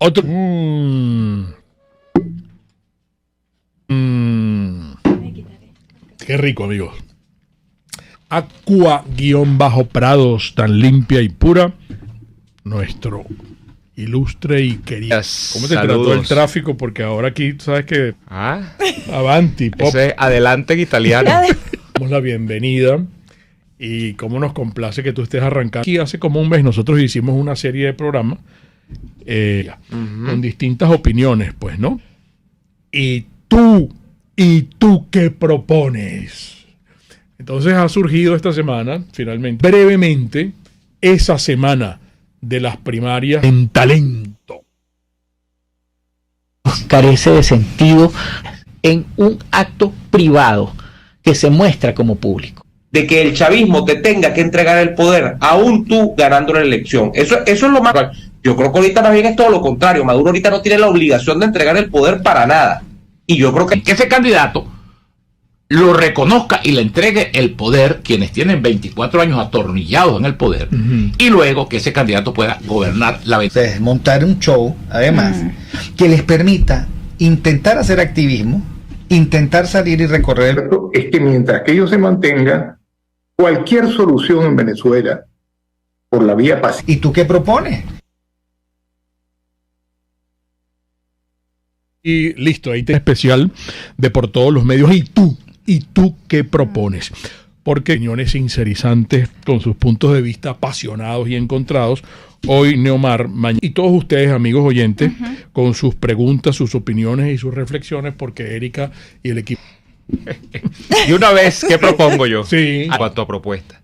Otro. Qué rico, amigos. Aqua-Prados, tan limpia y pura. Nuestro ilustre y querido. ¿Cómo te trató el tráfico? Porque ahora aquí, ¿sabes qué? Avanti, pop. Ese es adelante en italiano. Damos la bienvenida y cómo nos complace que tú estés arrancando. Aquí hace como un mes nosotros hicimos una serie de programas con distintas opiniones, pues, ¿no? ¿Y tú qué propones? Entonces ha surgido esta semana, finalmente, brevemente, esa semana de las primarias en talento. Carece de sentido en un acto privado que se muestra como público. De que el chavismo te tenga que entregar el poder, aún tú ganando la elección. Eso es lo más... Yo creo que ahorita más bien es todo lo contrario. Maduro ahorita no tiene la obligación de entregar el poder para nada. Y yo creo que ese candidato lo reconozca y le entregue el poder quienes tienen 24 años atornillados en el poder, y luego que ese candidato pueda gobernar la venta. Montar un show, además, que les permita intentar hacer activismo, intentar salir y recorrer. Es que mientras que ellos se mantengan, cualquier solución en Venezuela por la vía pacífica. ¿Y tú qué propones? Y listo, ahí te especial de por todos los medios. ¿Y tú qué propones? Porque opiniones sincerizantes con sus puntos de vista apasionados y encontrados. Hoy Neomar, mañana. Y todos ustedes, amigos oyentes, con sus preguntas, sus opiniones y sus reflexiones, porque Erika y el equipo. Y una vez, ¿qué propongo yo? Sí. En cuanto a propuesta.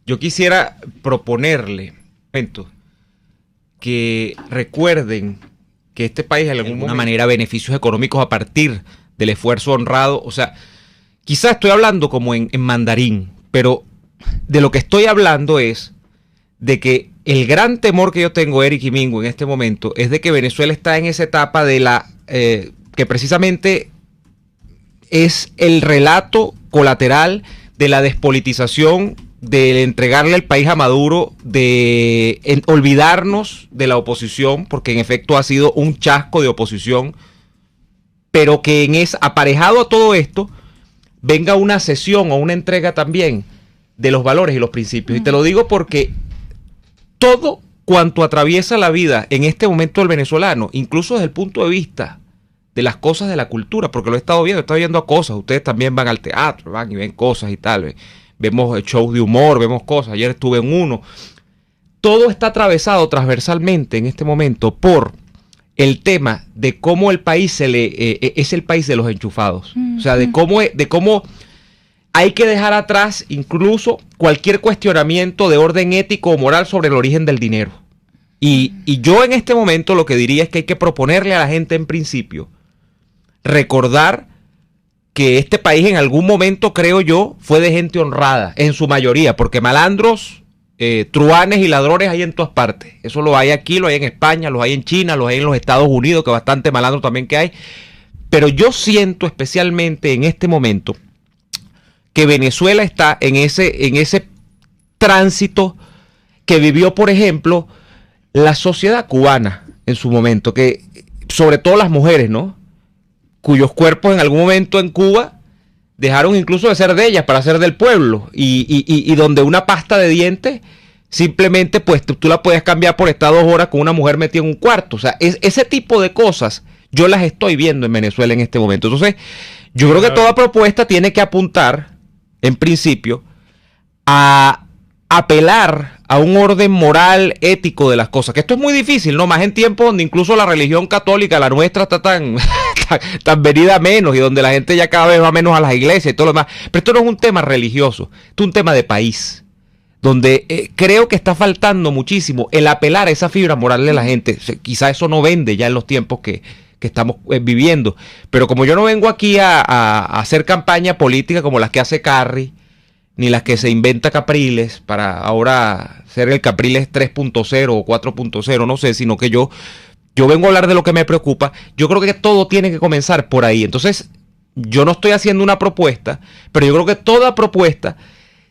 Yo quisiera proponerle que recuerden que este país de alguna manera beneficios económicos a partir del esfuerzo honrado. O sea, quizás estoy hablando como en mandarín, pero de lo que estoy hablando es de que el gran temor que yo tengo, Eric y Mingo, en este momento, es de que Venezuela está en esa etapa de la que precisamente es el relato colateral de la despolitización, de entregarle el país a Maduro, de olvidarnos de la oposición, porque en efecto ha sido un chasco de oposición, pero que aparejado a todo esto venga una cesión o una entrega también de los valores y los principios. Y te lo digo porque todo cuanto atraviesa la vida en este momento del venezolano, incluso desde el punto de vista de las cosas de la cultura, porque lo he estado viendo a cosas, ustedes también van al teatro, van y ven cosas y tal, vemos shows de humor, vemos cosas, ayer estuve en uno. Todo está atravesado transversalmente en este momento por el tema de cómo el país es el país de los enchufados. O sea, de cómo hay que dejar atrás incluso cualquier cuestionamiento de orden ético o moral sobre el origen del dinero. Y yo en este momento lo que diría es que hay que proponerle a la gente en principio recordar que este país en algún momento, creo yo, fue de gente honrada, en su mayoría, porque malandros, truanes y ladrones hay en todas partes. Eso lo hay aquí, lo hay en España, lo hay en China, lo hay en los Estados Unidos, que bastante malandro también que hay. Pero yo siento especialmente en este momento que Venezuela está en ese tránsito que vivió, por ejemplo, la sociedad cubana en su momento, que sobre todo las mujeres, ¿no?, cuyos cuerpos en algún momento en Cuba dejaron incluso de ser de ellas para ser del pueblo, y donde una pasta de dientes simplemente pues tú la puedes cambiar por estar 2 horas con una mujer metida en un cuarto. O sea, ese tipo de cosas yo las estoy viendo en Venezuela en este momento. Entonces yo creo que toda propuesta tiene que apuntar en principio a apelar a un orden moral, ético de las cosas, que esto es muy difícil, ¿no? Más en tiempos donde incluso la religión católica, la nuestra, está tan venida a menos, y donde la gente ya cada vez va menos a las iglesias y todo lo demás. Pero esto no es un tema religioso, esto es un tema de país, donde creo que está faltando muchísimo el apelar a esa fibra moral de la gente. Quizá eso no vende ya en los tiempos que estamos viviendo, pero como yo no vengo aquí a hacer campaña política como las que hace Carri, ni las que se inventa Capriles para ahora ser el Capriles 3.0 o 4.0, no sé, sino que yo vengo a hablar de lo que me preocupa. Yo creo que todo tiene que comenzar por ahí. Entonces, yo no estoy haciendo una propuesta, pero yo creo que toda propuesta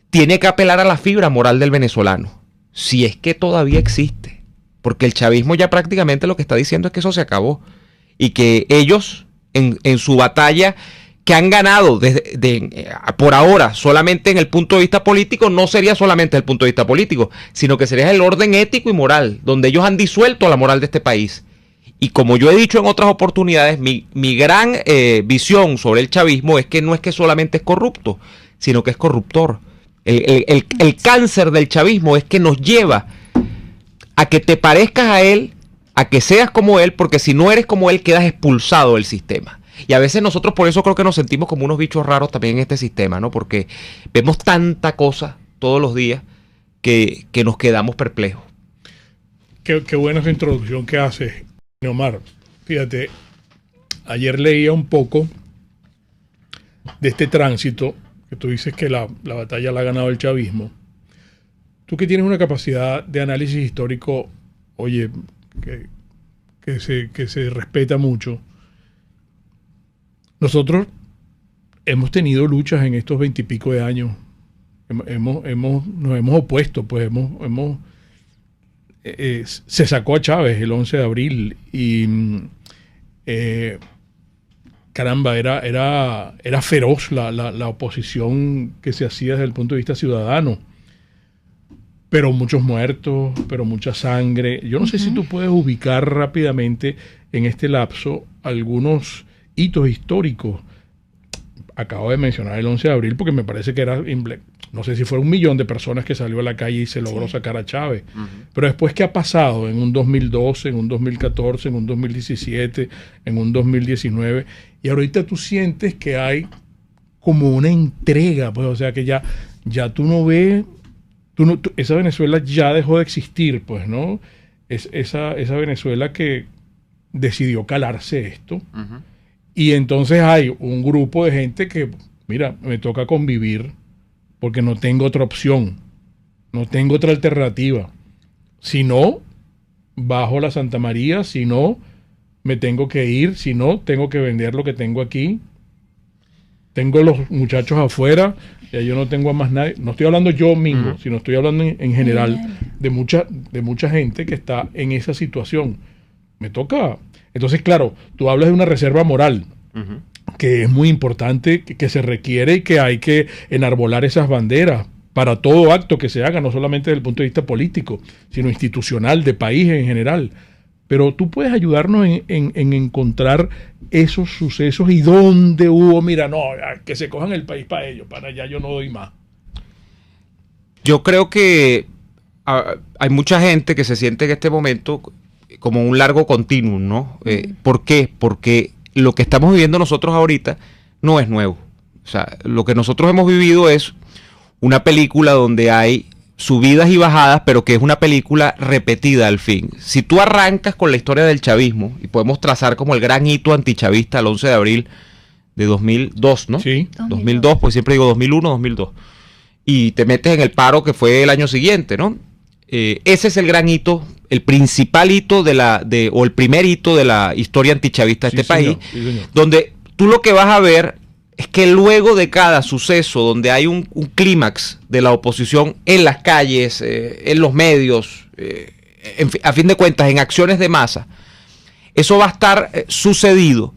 tiene que apelar a la fibra moral del venezolano, si es que todavía existe. porque el chavismo ya prácticamente lo que está diciendo es que eso se acabó y que ellos en su batalla que han ganado por ahora solamente en el punto de vista político, no sería solamente el punto de vista político, sino que sería el orden ético y moral, donde ellos han disuelto la moral de este país. Y como yo he dicho en otras oportunidades, mi gran visión sobre el chavismo es que no es que solamente es corrupto, sino que es corruptor. El cáncer del chavismo es que nos lleva a que te parezcas a él, a que seas como él, porque si no eres como él, quedas expulsado del sistema. Y a veces nosotros por eso creo que nos sentimos como unos bichos raros también en este sistema, ¿no? Porque vemos tanta cosa todos los días que nos quedamos perplejos. Qué buena esa introducción que haces, Omar. Fíjate, ayer leía un poco de este tránsito, que tú dices que la batalla la ha ganado el chavismo. Tú que tienes una capacidad de análisis histórico, oye, que se respeta mucho. Nosotros hemos tenido luchas en estos 20 y pico de años. Nos hemos opuesto, pues se sacó a Chávez el 11 de abril y caramba, era feroz la oposición que se hacía desde el punto de vista ciudadano. Pero muchos muertos, pero mucha sangre. Yo no sé si tú puedes ubicar rápidamente en este lapso algunos hitos históricos. Acabo de mencionar el 11 de abril porque me parece que era, no sé si fue 1 millón de personas que salió a la calle y se logró sacar a Chávez. Pero después, ¿qué ha pasado en un 2012, en un 2014, en un 2017, en un 2019? Y ahorita tú sientes que hay como una entrega, pues, o sea, que ya tú no ves, esa Venezuela ya dejó de existir, pues, ¿no? Esa Venezuela que decidió calarse esto. Y entonces hay un grupo de gente que, mira, me toca convivir porque no tengo otra opción, no tengo otra alternativa. Si no, bajo la Santa María, si no, me tengo que ir, si no, tengo que vender lo que tengo aquí. Tengo los muchachos afuera, ya yo no tengo a más nadie. No estoy hablando yo mismo, sino estoy hablando en general de mucha gente que está en esa situación. Me toca. Entonces, claro, tú hablas de una reserva moral, que es muy importante, que se requiere y que hay que enarbolar esas banderas para todo acto que se haga, no solamente desde el punto de vista político, sino institucional, de país en general. Pero tú puedes ayudarnos en encontrar esos sucesos y dónde hubo, mira, no, que se cojan el país para ellos, para allá yo no doy más. Yo creo que hay mucha gente que se siente en este momento como un largo continuum, ¿no? ¿Por qué? Porque lo que estamos viviendo nosotros ahorita no es nuevo. O sea, lo que nosotros hemos vivido es una película donde hay subidas y bajadas, pero que es una película repetida al fin. Si tú arrancas con la historia del chavismo, y podemos trazar como el gran hito antichavista el 11 de abril de 2002, ¿no? Sí. 2002, pues siempre digo 2001, 2002. Y te metes en el paro que fue el año siguiente, ¿no? Ese es el gran hito, el principal hito o el primer hito de la historia antichavista de este país, donde tú lo que vas a ver es que luego de cada suceso donde hay un clímax de la oposición en las calles, en los medios, a fin de cuentas en acciones de masa, eso va a estar sucedido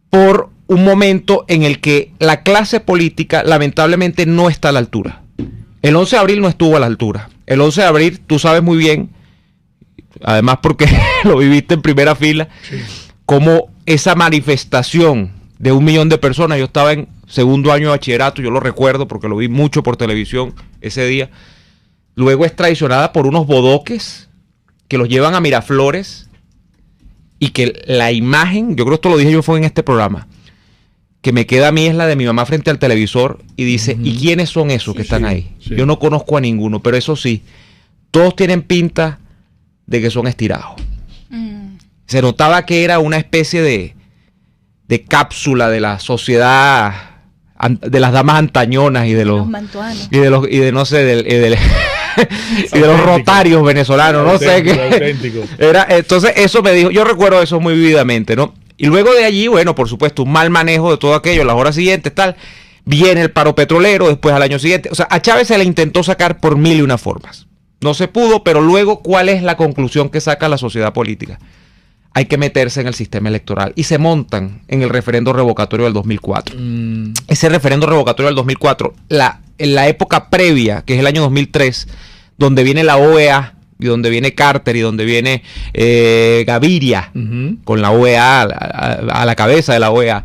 por un momento en el que la clase política lamentablemente no está a la altura. El 11 de abril no estuvo a la altura. El 11 de abril, tú sabes muy bien, además porque lo viviste en primera fila, como esa manifestación de 1 millón de personas, yo estaba en segundo año de bachillerato, yo lo recuerdo porque lo vi mucho por televisión ese día, luego es traicionada por unos bodoques que los llevan a Miraflores y que la imagen, yo creo que esto lo dije yo fue en este programa, que me queda a mí es la de mi mamá frente al televisor y dice, ¿y quiénes son esos que están ahí? Sí. Yo no conozco a ninguno, pero eso sí, todos tienen pinta de que son estirados. Se notaba que era una especie de cápsula de la sociedad, de las damas antañonas y de los mantuanos. Y de no sé, de los rotarios venezolanos, no sé qué. Entonces eso me dijo, yo recuerdo eso muy vividamente, ¿no? Y luego de allí, bueno, por supuesto, un mal manejo de todo aquello, las horas siguientes, tal, viene el paro petrolero, después al año siguiente. O sea, a Chávez se le intentó sacar por 1000 y una formas. No se pudo, pero luego, ¿cuál es la conclusión que saca la sociedad política? Hay que meterse en el sistema electoral. Y se montan en el referendo revocatorio del 2004. Ese referendo revocatorio del 2004, en la época previa, que es el año 2003, donde viene la OEA, y donde viene Carter, y donde viene Gaviria, con la OEA a la cabeza de la OEA,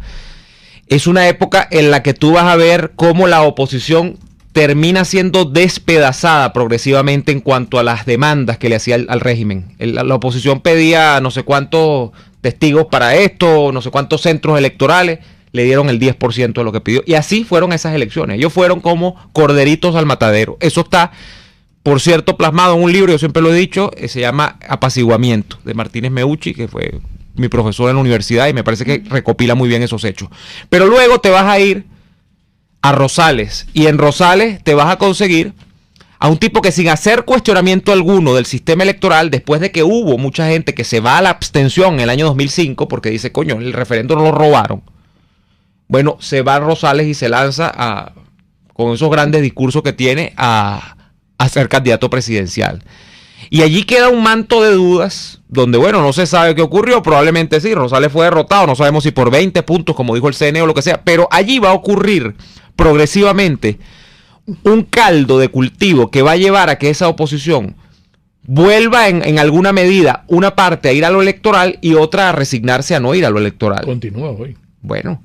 es una época en la que tú vas a ver cómo la oposición termina siendo despedazada progresivamente en cuanto a las demandas que le hacía al régimen. La oposición pedía no sé cuántos testigos para esto, no sé cuántos centros electorales, le dieron el 10% de lo que pidió. Y así fueron esas elecciones. Ellos fueron como corderitos al matadero. Eso está, por cierto, plasmado en un libro, yo siempre lo he dicho, se llama Apaciguamiento, de Martínez Meucci, que fue mi profesor en la universidad, y me parece que recopila muy bien esos hechos. Pero luego te vas a ir a Rosales, y en Rosales te vas a conseguir a un tipo que, sin hacer cuestionamiento alguno del sistema electoral, después de que hubo mucha gente que se va a la abstención en el año 2005 porque dice, coño, el referendo lo robaron, bueno, se va a Rosales y se lanza con esos grandes discursos que tiene a ser candidato presidencial. Y allí queda un manto de dudas, donde, bueno, no se sabe qué ocurrió, probablemente sí, Rosales fue derrotado, no sabemos si por 20 puntos, como dijo el CNE o lo que sea, pero allí va a ocurrir progresivamente un caldo de cultivo que va a llevar a que esa oposición vuelva en alguna medida, una parte a ir a lo electoral y otra a resignarse a no ir a lo electoral. Continúa hoy. Bueno,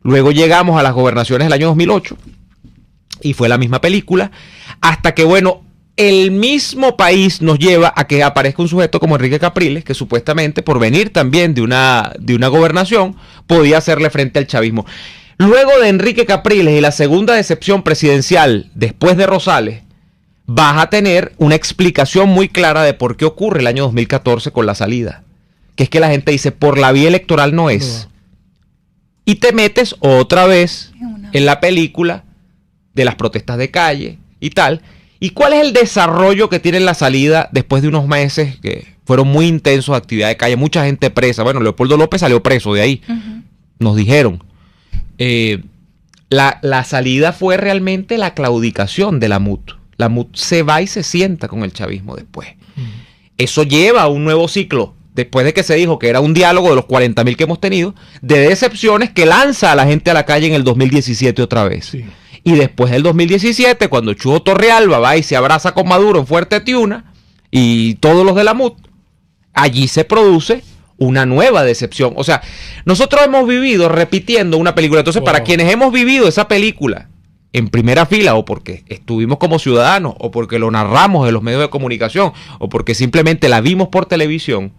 luego llegamos a las gobernaciones del año 2008 y fue la misma película, hasta que, bueno, el mismo país nos lleva a que aparezca un sujeto como Enrique Capriles, que supuestamente, por venir también de una gobernación, podía hacerle frente al chavismo. Luego de Enrique Capriles y la segunda decepción presidencial después de Rosales, vas a tener una explicación muy clara de por qué ocurre el año 2014 con la salida. Que es que la gente dice, por la vía electoral no es. Y te metes otra vez en la película de las protestas de calle y tal. ¿Y cuál es el desarrollo que tiene la salida después de unos meses que fueron muy intensos de actividad de calle? Mucha gente presa. Bueno, Leopoldo López salió preso de ahí. Nos dijeron. La salida fue realmente la claudicación de la MUT. La MUT se va y se sienta con el chavismo después. Eso lleva a un nuevo ciclo, después de que se dijo que era un diálogo de los 40.000 que hemos tenido, de decepciones que lanza a la gente a la calle en el 2017 otra vez. Sí. Y después del 2017, cuando Chugo Torrealba va y se abraza con Maduro en Fuerte Tiuna y todos los de la MUT, allí se produce una nueva decepción. O sea, nosotros hemos vivido repitiendo una película. Entonces, para quienes hemos vivido esa película en primera fila, o porque estuvimos como ciudadanos, o porque lo narramos en los medios de comunicación, o porque simplemente la vimos por televisión,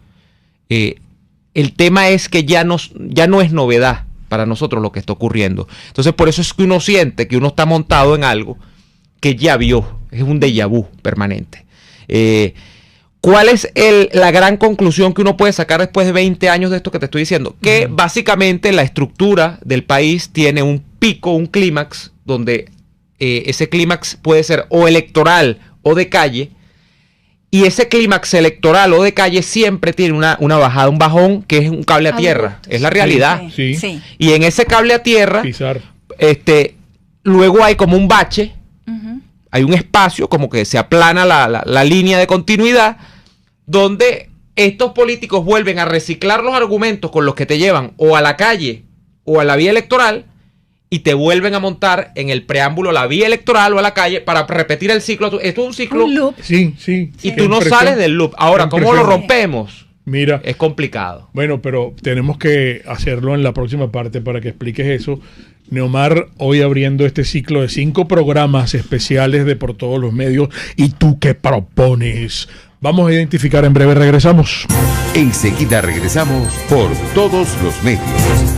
el tema es que ya no es novedad para nosotros lo que está ocurriendo. Entonces, por eso es que uno siente que uno está montado en algo que ya vio. Es un déjà vu permanente. ¿Cuál es la gran conclusión que uno puede sacar después de 20 años de esto que te estoy diciendo? Que básicamente la estructura del país tiene un pico, un clímax, donde ese clímax puede ser o electoral o de calle, y ese clímax electoral o de calle siempre tiene una bajada, un bajón, que es un cable a tierra. Es la realidad. Sí. Sí. Y en ese cable a tierra, Pisar. luego hay como un bache, hay un espacio, como que se aplana la línea de continuidad, donde estos políticos vuelven a reciclar los argumentos con los que te llevan o a la calle o a la vía electoral, y te vuelven a montar en el preámbulo la vía electoral o a la calle para repetir el ciclo. Esto es un ciclo. Un loop. Sí, sí. Y tú no sales del loop. Ahora, ¿cómo lo rompemos? Mira. Es complicado. Bueno, pero tenemos que hacerlo en la próxima parte para que expliques eso. Neomar, hoy abriendo este ciclo de 5 programas especiales de Por Todos los Medios. ¿Y tú qué propones? Vamos a identificar, en breve regresamos. Enseguida regresamos por Todos los Medios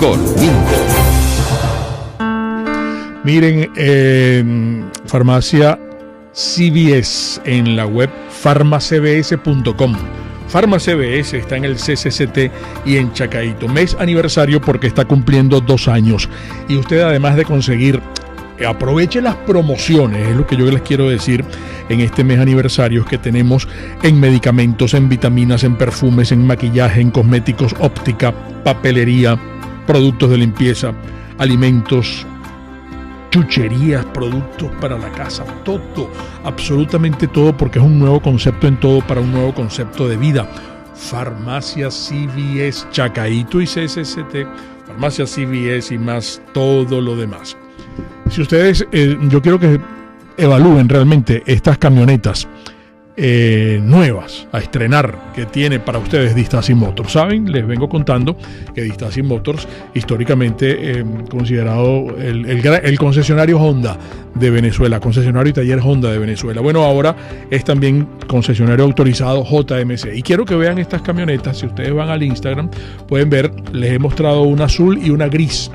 con Mingo. Miren, farmacia CVS en la web farmacbs.com. FarmaCBS está en el CCCT y en Chacaito. Mes aniversario porque está cumpliendo 2 años. Y usted, además de conseguir, aproveche las promociones, es lo que yo les quiero decir en este mes aniversario que tenemos en medicamentos, en vitaminas, en perfumes, en maquillaje, en cosméticos, óptica, papelería, productos de limpieza, alimentos, chucherías, productos para la casa, todo, absolutamente todo, porque es un nuevo concepto en todo para un nuevo concepto de vida. Farmacia CVS, Chacaíto y CCCT, Farmacia CVS y más todo lo demás. Si ustedes, yo quiero que evalúen realmente estas camionetas nuevas a estrenar que tiene para ustedes Distasi Motors. Saben, les vengo contando que Distasi Motors, históricamente considerado el concesionario Honda de Venezuela, concesionario y taller Honda de Venezuela. Bueno, ahora es también concesionario autorizado JMC. Y quiero que vean estas camionetas. Si ustedes van al Instagram, pueden ver, les he mostrado una azul y una gris.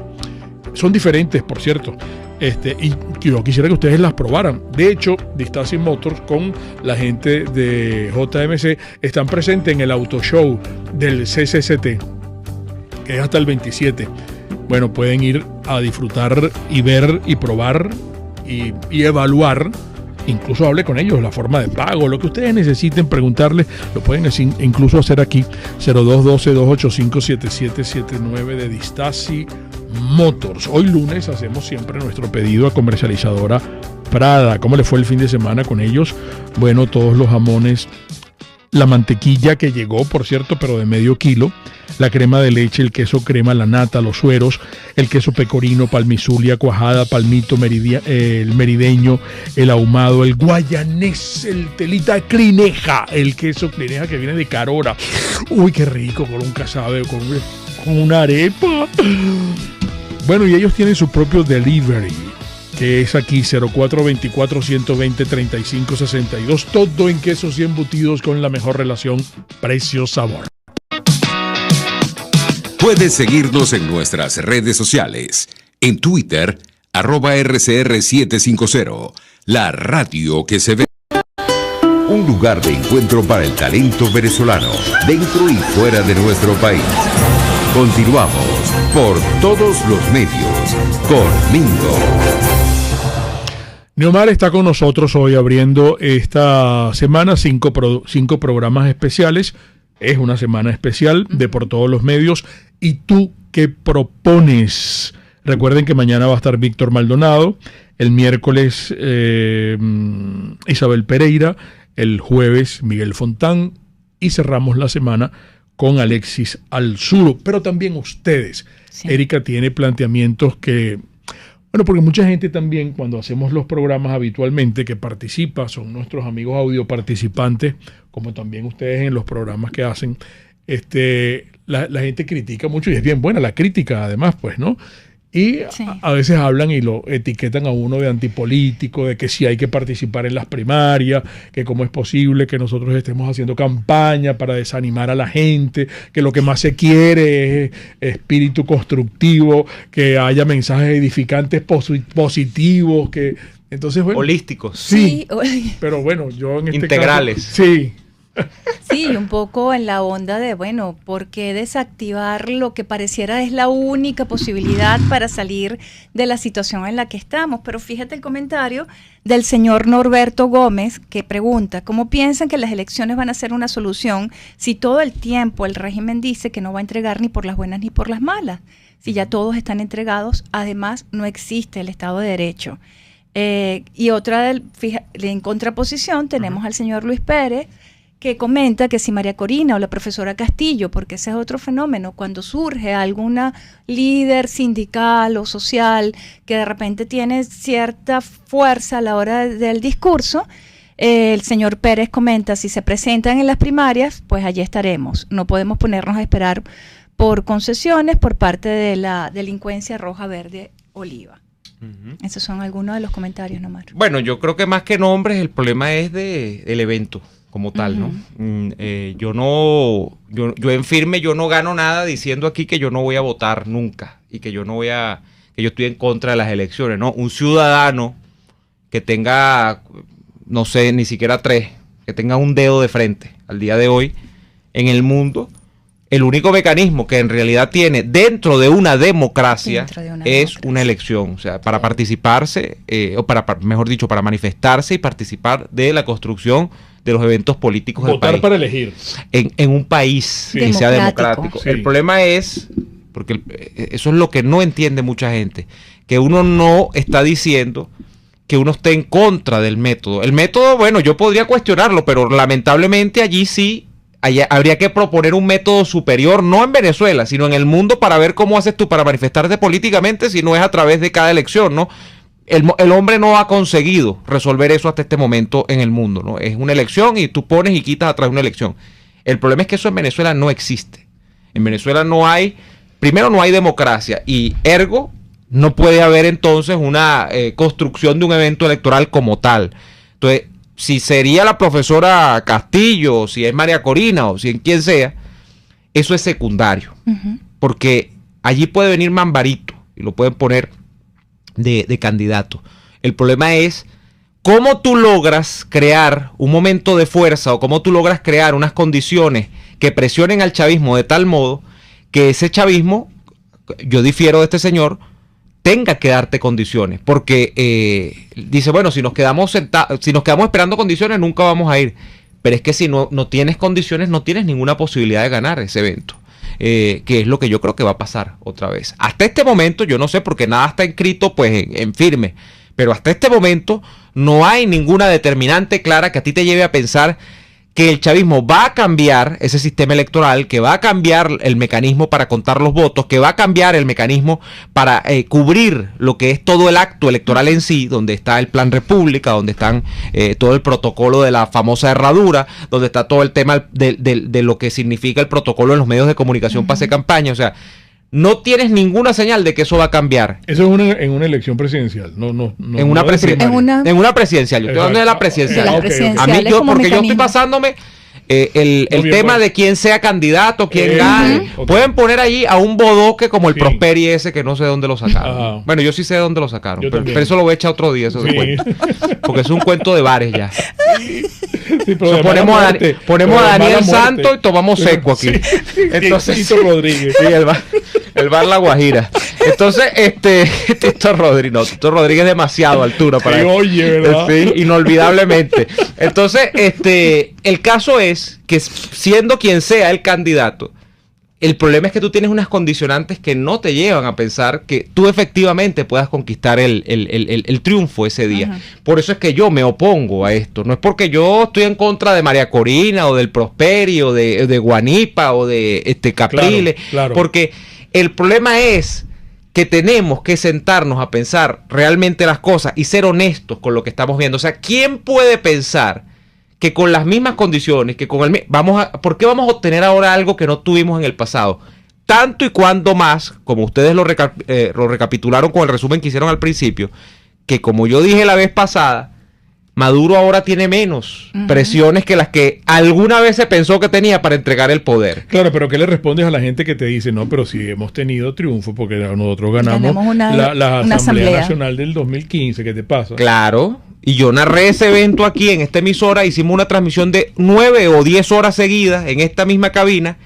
Son diferentes, por cierto. Y yo quisiera que ustedes las probaran. De hecho, Distasi Motors con la gente de JMC están presentes en el Auto Show del CCCT, que es hasta el 27. Bueno, pueden ir a disfrutar y ver y probar y evaluar. Incluso hable con ellos, la forma de pago, lo que ustedes necesiten preguntarles, lo pueden incluso hacer aquí. 0212-285-7779 de Distasi Motors. Hoy lunes hacemos siempre nuestro pedido a comercializadora Prada. ¿Cómo le fue el fin de semana con ellos? Bueno, todos los jamones, la mantequilla que llegó, por cierto, pero de medio kilo, la crema de leche, el queso crema, la nata, los sueros, el queso pecorino, palmizulia, cuajada, palmito, el merideño, el ahumado, el guayanés, el telita crineja, el queso crineja que viene de Carora. Uy, qué rico, con un casabe, con una arepa. Bueno, y ellos tienen su propio delivery, que es aquí 0424-120-3562, todo en quesos y embutidos con la mejor relación precio-sabor. Puedes seguirnos en nuestras redes sociales. En Twitter, @RCR750, la radio que se ve. Un lugar de encuentro para el talento venezolano, dentro y fuera de nuestro país. Continuamos por todos los medios con Mingo. Neomar está con nosotros hoy abriendo esta semana 5 programas especiales. Es una semana especial de por todos los medios. ¿Y tú qué propones? Recuerden que mañana va a estar Víctor Maldonado, el miércoles Isabel Pereira, el jueves Miguel Fontán y cerramos la semana con Alexis Alzuro. Pero también ustedes. Sí. Erika tiene planteamientos que... Bueno, porque mucha gente también cuando hacemos los programas habitualmente que participa, son nuestros amigos audio participantes, como también ustedes en los programas que hacen, la gente critica mucho y es bien buena la crítica además, pues, ¿no? Y sí, a veces hablan y lo etiquetan a uno de antipolítico, de que sí hay que participar en las primarias, que cómo es posible que nosotros estemos haciendo campaña para desanimar a la gente, que lo que más se quiere es espíritu constructivo, que haya mensajes edificantes positivos, que entonces, bueno, holísticos. Sí, pero bueno, yo en este integrales. Caso, sí. Sí, un poco en la onda de, bueno, ¿por qué desactivar lo que pareciera es la única posibilidad para salir de la situación en la que estamos? Pero fíjate el comentario del señor Norberto Gómez que pregunta, ¿cómo piensan que las elecciones van a ser una solución si todo el tiempo el régimen dice que no va a entregar ni por las buenas ni por las malas? Si ya todos están entregados, además no existe el Estado de Derecho. Y otra, en contraposición, tenemos al señor Luis Pérez, que comenta que si María Corina o la profesora Castillo, porque ese es otro fenómeno, cuando surge alguna líder sindical o social que de repente tiene cierta fuerza a la hora del discurso, el señor Pérez comenta, si se presentan en las primarias, pues allí estaremos. No podemos ponernos a esperar por concesiones por parte de la delincuencia roja, verde, oliva. Esos son algunos de los comentarios nomás. Bueno, yo creo que más que nombres, el problema es del evento como tal, ¿no? Yo en firme, yo no gano nada diciendo aquí que yo no voy a votar nunca y que yo estoy en contra de las elecciones, ¿no? Un ciudadano que tenga, no sé, ni siquiera 3, que tenga un dedo de frente al día de hoy en el mundo, el único mecanismo que en realidad tiene dentro de una democracia es una elección, o sea, para participarse, mejor dicho, para manifestarse y participar de la construcción de los eventos políticos del país. Votar para elegir. En un país que sea democrático. Sí. El problema es porque eso es lo que no entiende mucha gente, que uno no está diciendo que uno esté en contra del método. El método, bueno, yo podría cuestionarlo, pero lamentablemente allí sí habría que proponer un método superior, no en Venezuela, sino en el mundo, para ver cómo haces tú para manifestarte políticamente, si no es a través de cada elección, ¿no? El hombre no ha conseguido resolver eso hasta este momento en el mundo, ¿no? Es una elección y tú pones y quitas a través de una elección. El problema es que eso en Venezuela no existe. En Venezuela primero no hay democracia y ergo no puede haber entonces una construcción de un evento electoral como tal. Entonces, si sería la profesora Castillo, o si es María Corina, o si en quien sea, eso es secundario. Porque allí puede venir Mambarito y lo pueden poner de candidato. El problema es cómo tú logras crear un momento de fuerza o cómo tú logras crear unas condiciones que presionen al chavismo de tal modo que ese chavismo, yo difiero de este señor, tenga que darte condiciones, porque dice, bueno, si nos quedamos esperando condiciones nunca vamos a ir, pero es que si no tienes condiciones no tienes ninguna posibilidad de ganar ese evento. Que es lo que yo creo que va a pasar otra vez. Hasta este momento, yo no sé, porque nada está escrito pues en firme, pero hasta este momento no hay ninguna determinante clara que a ti te lleve a pensar que el chavismo va a cambiar ese sistema electoral, que va a cambiar el mecanismo para contar los votos, que va a cambiar el mecanismo para cubrir lo que es todo el acto electoral en sí, donde está el Plan República, donde están todo el protocolo de la famosa herradura, donde está todo el tema de lo que significa el protocolo en los medios de comunicación para hacer campaña. O sea, no tienes ninguna señal de que eso va a cambiar. Eso es en una elección presidencial, no en una presidencial. Yo estoy hablando de la presidencial. A mí porque yo estoy pasándome el tema de quién sea candidato, quién gane. Pueden poner allí a un bodoque como el Prosperi ese, que no sé de dónde lo sacaron. Bueno, yo sí sé de dónde lo sacaron, pero eso lo voy a echar otro día, eso de cuento. Porque es un cuento de bares ya. Sí, ponemos a Daniel Santos y tomamos seco aquí. Entonces, Tito Rodríguez. Sí, el bar La Guajira. Entonces, Tito Rodríguez es demasiado altura para él. Oye, ¿verdad? Sí, inolvidablemente. Entonces, el caso es que siendo quien sea el candidato, el problema es que tú tienes unas condicionantes que no te llevan a pensar que tú efectivamente puedas conquistar el triunfo ese día. Ajá. Por eso es que yo me opongo a esto. No es porque yo estoy en contra de María Corina o del Prosperi o de Guanipa o de Capriles. Claro. Porque el problema es que tenemos que sentarnos a pensar realmente las cosas y ser honestos con lo que estamos viendo. O sea, ¿quién puede pensar que con las mismas condiciones, que con ¿por qué vamos a obtener ahora algo que no tuvimos en el pasado? Tanto y cuando más, como ustedes lo recapitularon con el resumen que hicieron al principio, que como yo dije la vez pasada, Maduro ahora tiene menos presiones que las que alguna vez se pensó que tenía para entregar el poder. Claro, pero ¿qué le respondes a la gente que te dice, no, pero si hemos tenido triunfo, porque nosotros ganamos la Asamblea Nacional del 2015, ¿qué te pasa? Claro. Y yo narré ese evento aquí en esta emisora, hicimos una transmisión de 9 o 10 horas seguidas en esta misma cabina,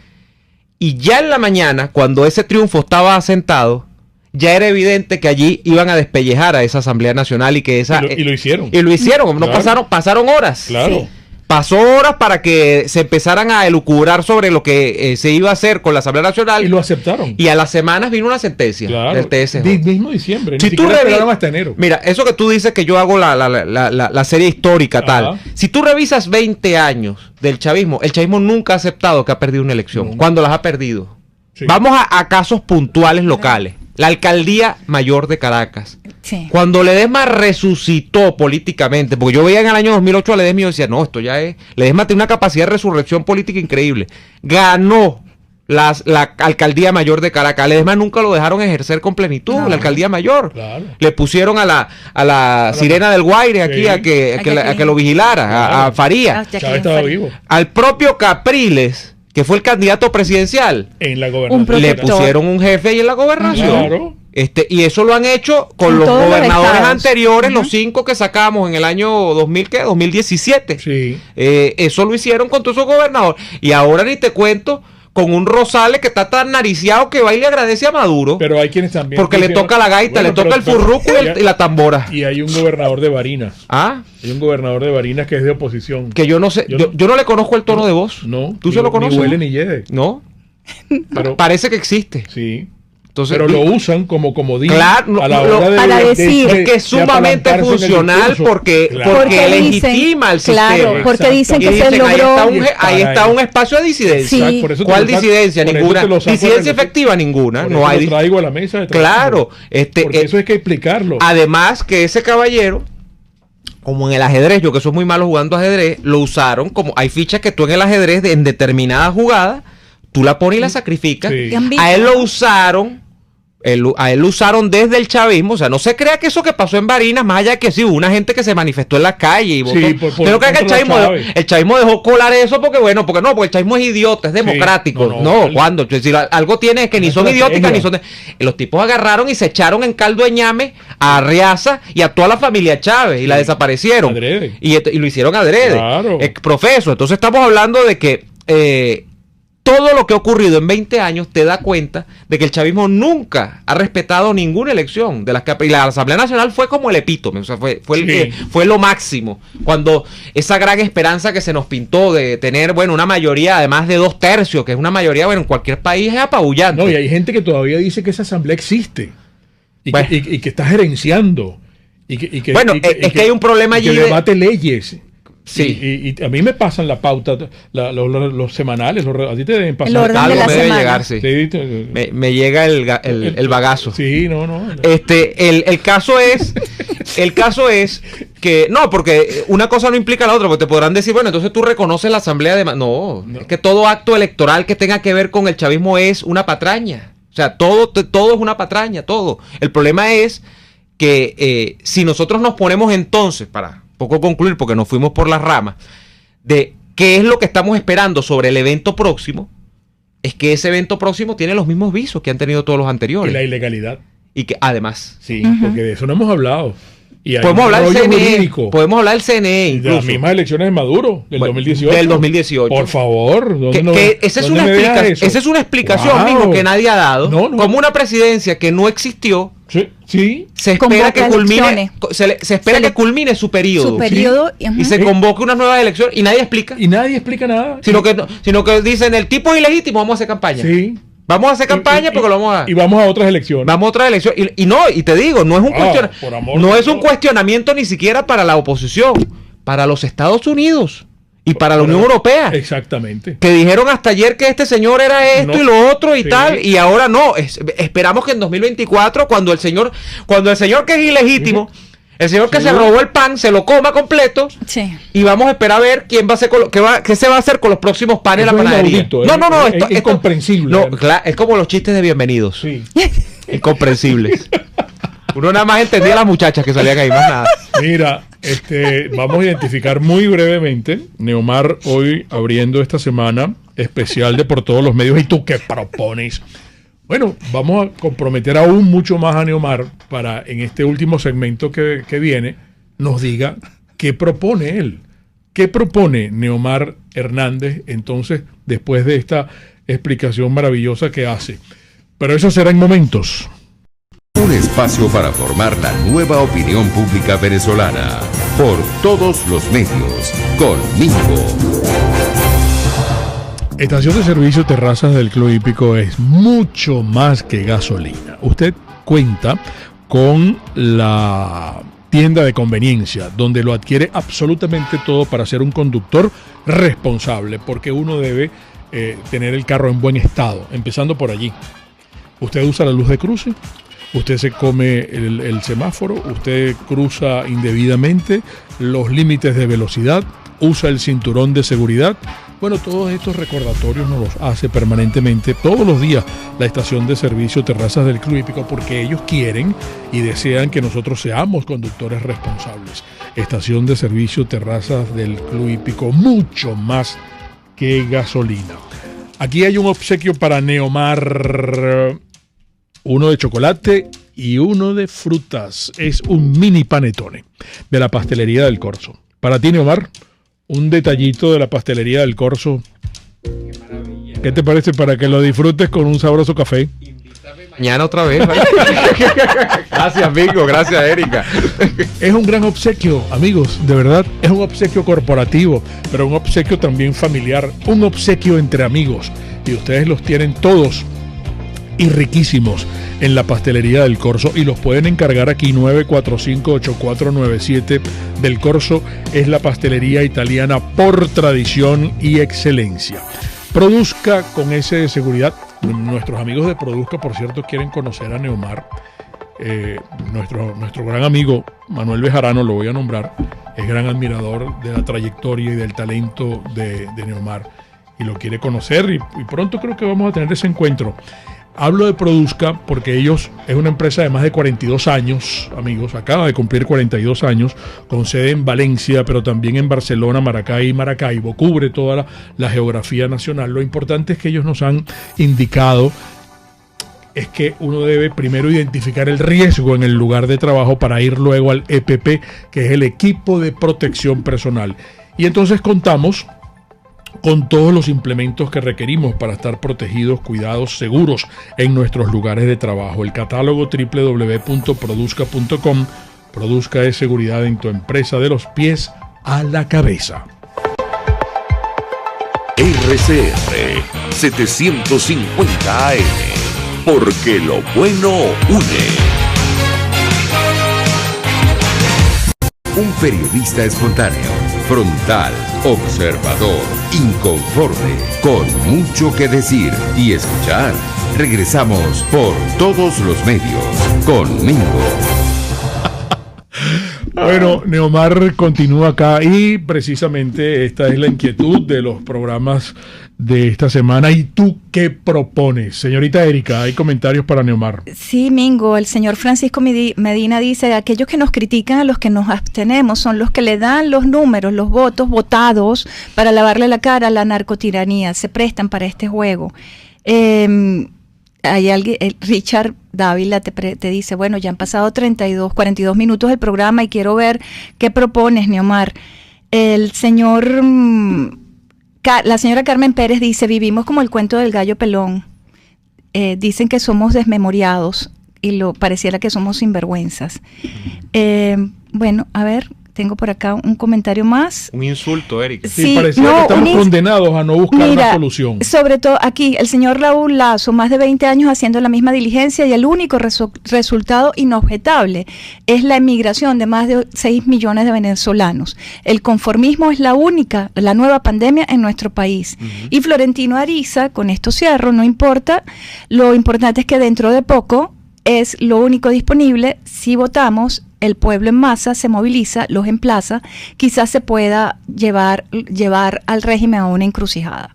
y ya en la mañana, cuando ese triunfo estaba asentado, ya era evidente que allí iban a despellejar a esa Asamblea Nacional y que esa... Y lo hicieron. Y lo hicieron, no pasaron horas. Claro. Sí. Pasó horas para que se empezaran a elucubrar sobre lo que se iba a hacer con la Asamblea Nacional. Y lo aceptaron. Y a las semanas vino una sentencia del TSJ. Mismo diciembre. Si tú hasta enero. Mira, eso que tú dices que yo hago la serie histórica tal. Si tú revisas 20 años del chavismo, el chavismo nunca ha aceptado que ha perdido una elección. Cuando las ha perdido. Sí. Vamos a casos puntuales locales. La Alcaldía Mayor de Caracas. Sí. Cuando Ledesma resucitó políticamente, porque yo veía en el año 2008 a Ledesma y yo decía, no, esto ya es... Ledesma tiene una capacidad de resurrección política increíble. Ganó la Alcaldía Mayor de Caracas. A Ledesma nunca lo dejaron ejercer con plenitud, la Alcaldía Mayor. Claro. Le pusieron a la sirena del Guaire aquí, sí, a que lo vigilara, claro, a Faría. Chávez estaba vivo. Al propio Capriles, que fue el candidato presidencial, en la gobernación, le pusieron un jefe ahí en la gobernación. Claro. Y eso lo han hecho con los gobernadores anteriores, los 5 que sacamos en el año 2017. Sí. Eso lo hicieron con todos esos gobernadores. Y ahora ni te cuento con un Rosales que está tan nariciado que va y le agradece a Maduro. Pero hay quienes también... Porque le toca la gaita, le toca el furruco y la tambora. Y hay un gobernador de Barinas. ¿Ah? Hay un gobernador de Barinas que es de oposición. Que yo no sé, yo no le conozco el tono de voz. No. ¿Tú se lo conoces? Ni huele ni lleve. ¿No? Pero, parece que existe. Sí. Entonces, pero lo usan como comodín claro, a la hora de, para decir es que es sumamente funcional porque legitima el sistema. Claro, porque dicen que se logró. Ahí está un espacio de disidencia. Sí. ¿Cuál disidencia? Ninguna. Disidencia efectiva, ninguna. No hay. Lo traigo a la mesa de claro. Porque eso hay que explicarlo. Además que ese caballero, como en el ajedrez, yo que soy muy malo jugando ajedrez, lo usaron como hay fichas que tú en el ajedrez en determinada jugada tú la pones y la sacrificas. Sí. A él lo usaron. A él lo usaron desde el chavismo, o sea, no se crea que eso que pasó en Barinas, más allá de que sí, hubo una gente que se manifestó en la calle y votó. Sí, pero que el chavismo dejó colar eso porque el chavismo es idiota, es democrático. Sí, cuando si algo tiene es que ni son idióticas ni son. Los tipos agarraron y se echaron en caldo de ñame a Arriaza y a toda la familia Chávez y la desaparecieron. Adrede. Y lo hicieron adrede. Claro. Profeso. Entonces estamos hablando de que todo lo que ha ocurrido en 20 años te da cuenta de que el chavismo nunca ha respetado ninguna elección de las que, y la Asamblea Nacional fue como el epítome, o sea, fue lo máximo. Cuando esa gran esperanza que se nos pintó de tener, una mayoría, además de 2/3, que es una mayoría, en cualquier país es apabullante. No, y hay gente que todavía dice que esa asamblea existe y que está gerenciando. Es que hay un problema allí. Que debate leyes. Sí. Y a mí me pasan la pauta, los semanales, a ti te deben pasar. El orden de la me debe semana. llegar, sí. Me llega el bagazo. Sí, no. El caso es que, porque una cosa no implica la otra, porque te podrán decir, entonces tú reconoces la asamblea de... No, es que todo acto electoral que tenga que ver con el chavismo es una patraña. O sea, todo es una patraña, todo. El problema es que si nosotros nos ponemos entonces, para poco concluir porque nos fuimos por las ramas, de qué es lo que estamos esperando sobre el evento próximo, es que ese evento próximo tiene los mismos visos que han tenido todos los anteriores. Y la ilegalidad. Y que además... Sí, porque de eso no hemos hablado. Y podemos hablar del CNE, incluso. De las mismas elecciones de Maduro, del 2018. Del 2018. Por favor. Esa es una explicación, mismo, que nadie ha dado. Como una presidencia que no existió, sí. Se espera que culmine, que culmine su periodo. Y se convoque unas nuevas elecciones y nadie explica. Y nadie explica nada. Sino que dicen, el tipo es ilegítimo, vamos a hacer campaña. Sí. Vamos a hacer campaña porque lo vamos a... Y vamos a otras elecciones. Y te digo, no es un cuestionamiento ni siquiera para la oposición, para los Estados Unidos y para la Unión Europea. Exactamente. Que dijeron hasta ayer que este señor era esto y lo otro y tal, y ahora no. Esperamos que en 2024, cuando el señor que es ilegítimo... El señor que se robó el pan se lo coma completo. Sí. Y vamos a esperar a ver quién va a hacer qué se va a hacer con los próximos panes de la panadería. Esto es incomprensible. Es como los chistes de bienvenidos. Sí. Incomprensibles. Uno nada más entendía a las muchachas que salían ahí, más nada. Mira, vamos a identificar muy brevemente. Neomar hoy abriendo esta semana especial de Por Todos los Medios. ¿Y tú qué propones? Bueno, vamos a comprometer aún mucho más a Neomar para en este último segmento que viene nos diga qué propone él. ¿Qué propone Neomar Hernández entonces después de esta explicación maravillosa que hace? Pero eso será en momentos. Un espacio para formar la nueva opinión pública venezolana. Por Todos los Medios. Con Mingo. Estación de servicio Terrazas del Club Hípico es mucho más que gasolina. Usted cuenta con la tienda de conveniencia, donde lo adquiere absolutamente todo para ser un conductor responsable, porque uno debe tener el carro en buen estado, empezando por allí. Usted usa la luz de cruce, usted se come el semáforo, usted cruza indebidamente los límites de velocidad, usa el cinturón de seguridad. Bueno, todos estos recordatorios nos los hace permanentemente, todos los días, la estación de servicio Terrazas del Club Hípico, porque ellos quieren y desean que nosotros seamos conductores responsables. Estación de servicio Terrazas del Club Hípico, mucho más que gasolina. Aquí hay un obsequio para Neomar, uno de chocolate y uno de frutas. Es un mini panetone de la pastelería del Corso. Para ti, Neomar, un detallito de la pastelería del Corso. ¿Qué te parece para que lo disfrutes con un sabroso café? Mañana otra vez, ¿vale? Gracias, amigo. Gracias, Erika. Es un gran obsequio, amigos, de verdad. Es un obsequio corporativo, pero un obsequio también familiar. Un obsequio entre amigos. y ustedes los tienen todos y riquísimos en la pastelería del Corso, y los pueden encargar aquí. 945-8497 del Corso es la pastelería italiana por tradición y excelencia. Produzca con S de seguridad. Nuestros amigos de Produzca, por cierto, quieren conocer a Neomar. Nuestro gran amigo Manuel Bejarano, lo voy a nombrar, es gran admirador de la trayectoria y del talento de Neomar, y lo quiere conocer, y pronto creo que vamos a tener ese encuentro. Hablo de Produzca porque ellos es una empresa de más de 42 años, amigos, acaba de cumplir 42 años, con sede en Valencia, pero también en Barcelona, Maracay y Maracaibo, cubre toda la geografía nacional. Lo importante es que ellos nos han indicado es que uno debe primero identificar el riesgo en el lugar de trabajo para ir luego al EPP, que es el equipo de protección personal. Y entonces contamos con todos los implementos que requerimos para estar protegidos, cuidados, seguros en nuestros lugares de trabajo. El catálogo www.produzca.com. Produzca es seguridad en tu empresa, de los pies a la cabeza. RCR 750 AM, porque lo bueno une. Un periodista espontáneo, frontal, observador, inconforme, con mucho que decir y escuchar. Regresamos por todos los medios conmigo. Bueno, Neomar continúa acá, y precisamente esta es la inquietud de los programas de esta semana. ¿Y tú qué propones? Señorita Erika, hay comentarios para Neomar. Sí, Mingo, el señor Francisco Medina dice: aquellos que nos critican a los que nos abstenemos son los que le dan los números, los votos votados para lavarle la cara a la narcotiranía, se prestan para este juego. Hay alguien, Richard Dávila te dice: bueno, ya han pasado 42 minutos del programa y quiero ver qué propones, Neomar. El señor, la señora Carmen Pérez dice: vivimos como el cuento del gallo pelón. Dicen que somos desmemoriados y pareciera que somos sinvergüenzas. Bueno, a ver, tengo por acá un comentario más. Un insulto, Erika. Sí, pareciera que estamos condenados a no buscar una solución. Sobre todo aquí, el señor Raúl Lazo, más de 20 años haciendo la misma diligencia, y el único resultado inobjetable es la emigración de más de 6 millones de venezolanos. El conformismo es la nueva pandemia en nuestro país. Y Florentino Ariza, con esto cierro, no importa, lo importante es que dentro de poco es lo único disponible. Si votamos, el pueblo en masa se moviliza, los emplaza, quizás se pueda llevar al régimen a una encrucijada.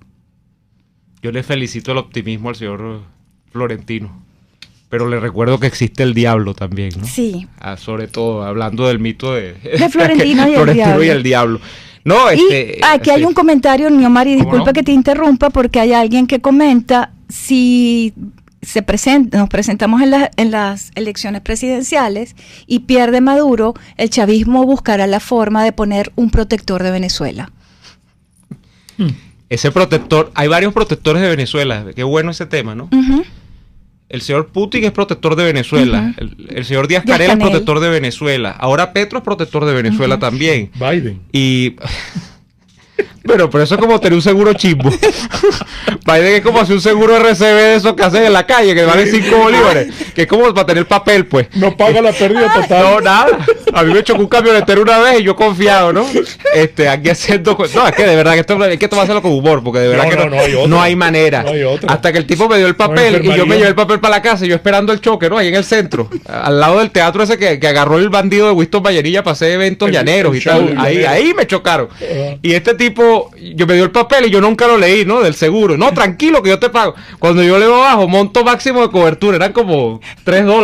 Yo le felicito el optimismo al señor Florentino, pero le recuerdo que existe el diablo también, ¿no? Sí. Sobre todo, hablando del mito de Florentino y el diablo. No, aquí hay un comentario, Neomar, y disculpa que te interrumpa, porque hay alguien que comenta: si nos presentamos en las elecciones presidenciales y pierde Maduro, el chavismo buscará la forma de poner un protector de Venezuela. Ese protector, hay varios protectores de Venezuela, qué bueno ese tema, ¿no? El señor Putin es protector de Venezuela, el señor Díaz-Canel es protector de Venezuela, ahora Petro es protector de Venezuela también. Biden. Y pero eso es como tener un seguro chimbo. Biden es como hacer un seguro RCB de esos que hacen en la calle, que vale 5 bolívares, que es como para tener papel, pues. No paga la pérdida total. No, nada. A mí me chocó un camionetero una vez y yo confiado, ¿no? Aquí haciendo... No, es que de verdad que esto hay que tomárselo con humor, porque de verdad que no hay manera. No hay otra. Hasta que el tipo me dio el papel y yo me llevé el papel para la casa y yo esperando el choque, ¿no? Ahí en el centro, al lado del teatro ese que agarró el bandido de Winston Vallerilla para hacer eventos llaneros y tal. Ahí me chocaron. Y este tipo, yo me dio el papel y yo nunca lo leí, ¿no? Del seguro. No, tranquilo que yo te pago. Cuando yo leo abajo, monto máximo de cobertura, eran como $3, ¿no?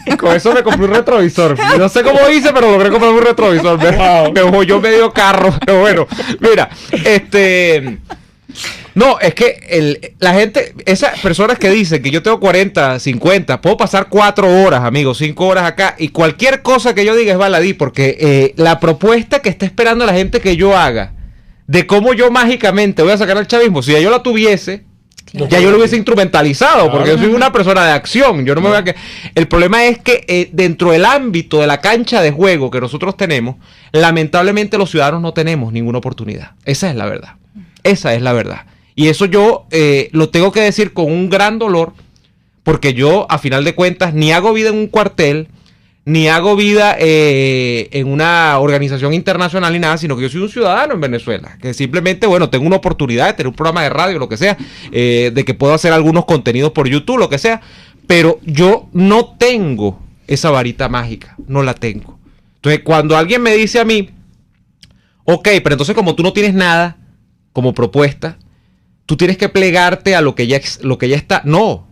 Y con eso me compré un retrovisor. No sé cómo hice, pero logré comprar un retrovisor. Me joyó medio carro. Pero bueno, mira, no, es que la gente, esas personas que dicen que yo tengo 40, 50, puedo pasar 4 horas, amigos, 5 horas acá, y cualquier cosa que yo diga es baladí, porque la propuesta que está esperando la gente que yo haga, de cómo yo mágicamente voy a sacar al chavismo, si ya yo la tuviese, ya yo lo hubiese instrumentalizado, porque yo soy una persona de acción. Yo no me voy a que... El problema es que dentro del ámbito de la cancha de juego que nosotros tenemos, lamentablemente los ciudadanos no tenemos ninguna oportunidad. Esa es la verdad. Esa es la verdad. Y eso yo lo tengo que decir con un gran dolor, porque yo, a final de cuentas, ni hago vida en un cuartel, ni hago vida en una organización internacional ni nada, sino que yo soy un ciudadano en Venezuela, que simplemente, bueno, tengo una oportunidad de tener un programa de radio, lo que sea, de que puedo hacer algunos contenidos por YouTube, lo que sea, pero yo no tengo esa varita mágica, no la tengo. Entonces, cuando alguien me dice a mí, ok, pero entonces como tú no tienes nada como propuesta, tú tienes que plegarte a lo que ya está. No,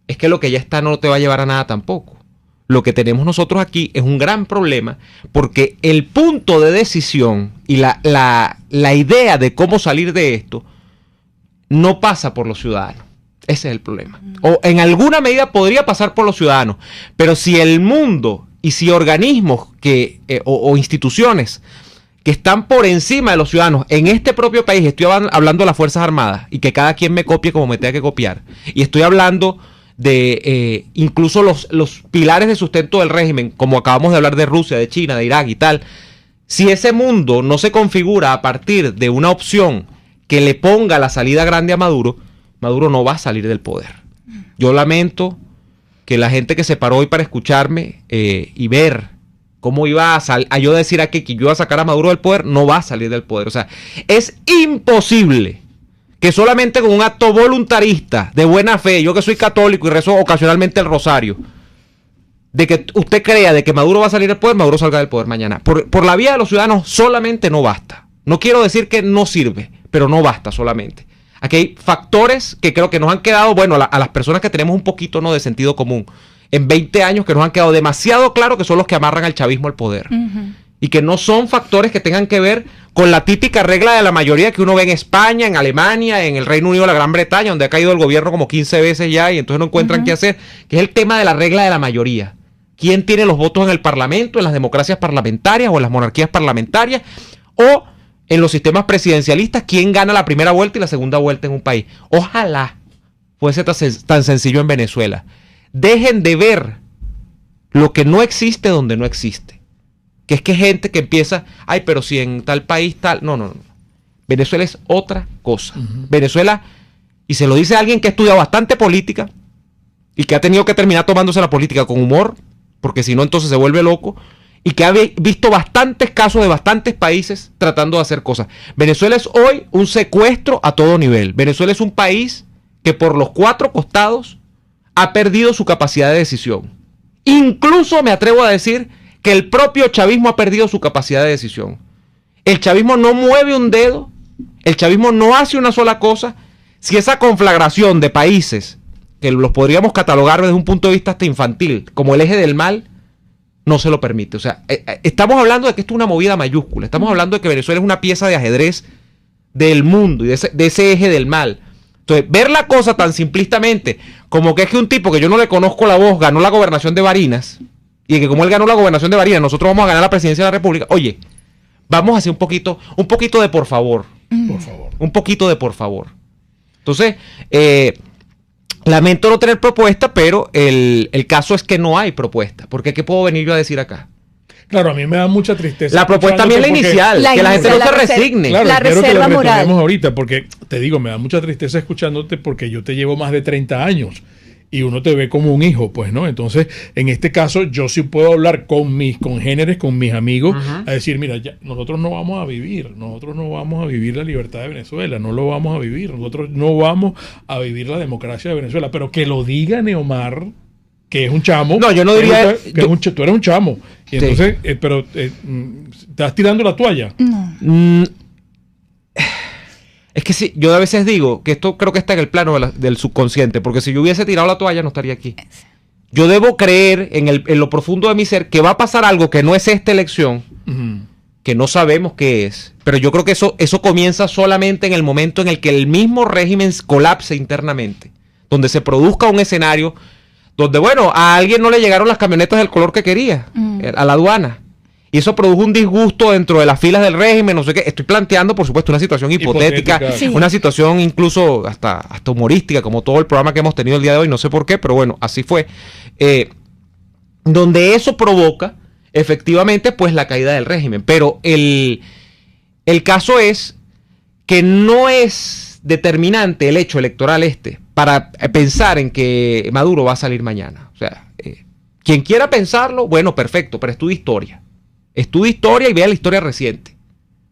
es que lo que ya está no te va a llevar a nada tampoco. Lo que tenemos nosotros aquí es un gran problema, porque el punto de decisión y la idea de cómo salir de esto no pasa por los ciudadanos. Ese es el problema. O en alguna medida podría pasar por los ciudadanos, pero si el mundo y si organismos o instituciones que están por encima de los ciudadanos en este propio país, estoy hablando de las Fuerzas Armadas, y que cada quien me copie como me tenga que copiar, y estoy hablando de incluso los pilares de sustento del régimen, como acabamos de hablar de Rusia, de China, de Irak y tal. Si ese mundo no se configura a partir de una opción que le ponga la salida grande a Maduro, Maduro no va a salir del poder. Yo lamento que la gente que se paró hoy para escucharme y ver cómo iba a yo decir aquí que yo iba a sacar a Maduro del poder, no va a salir del poder. O sea, es imposible que solamente con un acto voluntarista, de buena fe, yo que soy católico y rezo ocasionalmente el rosario, de que usted crea de que Maduro va a salir del poder, Maduro salga del poder mañana. Por la vía de los ciudadanos solamente no basta. No quiero decir que no sirve, pero no basta solamente. Aquí hay factores que creo que nos han quedado, bueno, a las personas que tenemos un poquito de sentido común, en 20 años que nos han quedado demasiado claro que son los que amarran al chavismo al poder. Y que no son factores que tengan que ver con la típica regla de la mayoría que uno ve en España, en Alemania, en el Reino Unido, la Gran Bretaña, donde ha caído el gobierno como 15 veces ya y entonces no encuentran qué hacer, que es el tema de la regla de la mayoría. ¿Quién tiene los votos en el Parlamento, en las democracias parlamentarias o en las monarquías parlamentarias? O en los sistemas presidencialistas, ¿quién gana la primera vuelta y la segunda vuelta en un país? Ojalá fuese tan sencillo en Venezuela. Dejen de ver lo que no existe donde no existe. Que es que gente que empieza, ay, pero si en tal país tal... No. Venezuela es otra cosa. Venezuela, y se lo dice alguien que ha estudiado bastante política y que ha tenido que terminar tomándose la política con humor, porque si no entonces se vuelve loco, y que ha visto bastantes casos de bastantes países tratando de hacer cosas. Venezuela es hoy un secuestro a todo nivel. Venezuela es un país que por los 4 costados ha perdido su capacidad de decisión. Incluso me atrevo a decir que el propio chavismo ha perdido su capacidad de decisión. El chavismo no mueve un dedo, el chavismo no hace una sola cosa, si esa conflagración de países, que los podríamos catalogar desde un punto de vista hasta infantil, como el eje del mal, no se lo permite. O sea, estamos hablando de que esto es una movida mayúscula, estamos hablando de que Venezuela es una pieza de ajedrez del mundo y de ese eje del mal. Entonces, ver la cosa tan simplistamente como que es que un tipo que yo no le conozco la voz ganó la gobernación de Barinas, y que como él ganó la gobernación de Barinas, nosotros vamos a ganar la presidencia de la República. Oye, vamos a hacer un poquito de por favor. Por favor. Un poquito de por favor. Entonces, lamento no tener propuesta, pero el caso es que no hay propuesta. Porque ¿qué puedo venir yo a decir acá? Claro, a mí me da mucha tristeza. La propuesta también la inicial, que la gente no se resigne. Claro, la reserva que moral. Ahorita, porque te digo, me da mucha tristeza escuchándote porque yo te llevo más de 30 años y uno te ve como un hijo, pues, ¿no? Entonces, en este caso, yo sí puedo hablar con mis congéneres, con mis amigos, a decir, mira, ya, nosotros no vamos a vivir la libertad de Venezuela, no lo vamos a vivir, nosotros no vamos a vivir la democracia de Venezuela, pero que lo diga Neomar, que es un chamo. No, yo no diría... tú eres un chamo. Y Sí. entonces, pero ¿estás tirando la toalla? No. Es que sí, yo a veces digo que esto creo que está en el plano del subconsciente, porque si yo hubiese tirado la toalla no estaría aquí. Yo debo creer en lo profundo de mi ser que va a pasar algo que no es esta elección, que no sabemos qué es, pero yo creo que eso comienza solamente en el momento en el que el mismo régimen colapse internamente, donde se produzca un escenario donde, bueno, a alguien no le llegaron las camionetas del color que quería, a la aduana. Y eso produjo un disgusto dentro de las filas del régimen, no sé qué. Estoy planteando, por supuesto, una situación hipotética. Sí. Una situación incluso hasta humorística, como todo el programa que hemos tenido el día de hoy, no sé por qué, pero bueno, así fue. Donde eso provoca, efectivamente, pues la caída del régimen. Pero el caso es que no es determinante el hecho electoral para pensar en que Maduro va a salir mañana. O sea, quien quiera pensarlo, bueno, perfecto, pero estudia historia. Estudia historia y vea la historia reciente.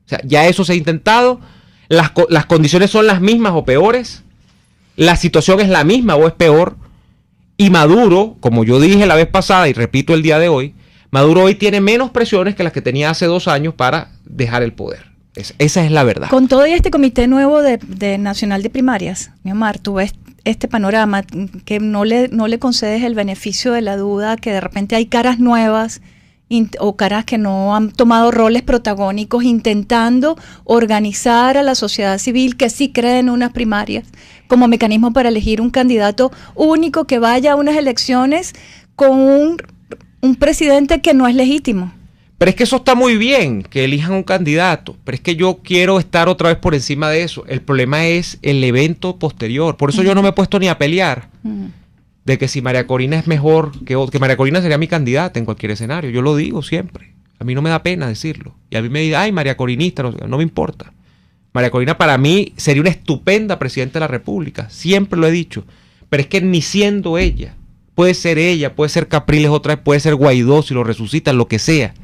O sea, ya eso se ha intentado. Las condiciones son las mismas o peores. La situación es la misma o es peor. Y Maduro, como yo dije la vez pasada y repito el día de hoy, Maduro hoy tiene menos presiones que las que tenía hace 2 años para dejar el poder. Esa es la verdad. Con todo y este comité nuevo de nacional de primarias, mi Omar, tú ves este panorama que no le concedes el beneficio de la duda, que de repente hay caras nuevas o caras que no han tomado roles protagónicos intentando organizar a la sociedad civil que sí cree en unas primarias como mecanismo para elegir un candidato único que vaya a unas elecciones con un presidente que no es legítimo. Pero es que eso está muy bien, que elijan un candidato, pero es que yo quiero estar otra vez por encima de eso. El problema es el evento posterior. Por eso yo no me he puesto ni a pelear de que si María Corina es mejor, que María Corina sería mi candidata en cualquier escenario. Yo lo digo siempre. A mí no me da pena decirlo. Y a mí me dicen, ay, María Corinista, no me importa. María Corina para mí sería una estupenda presidenta de la República. Siempre lo he dicho. Pero es que ni siendo ella, puede ser Capriles otra vez, puede ser Guaidó si lo resucitan, lo que sea.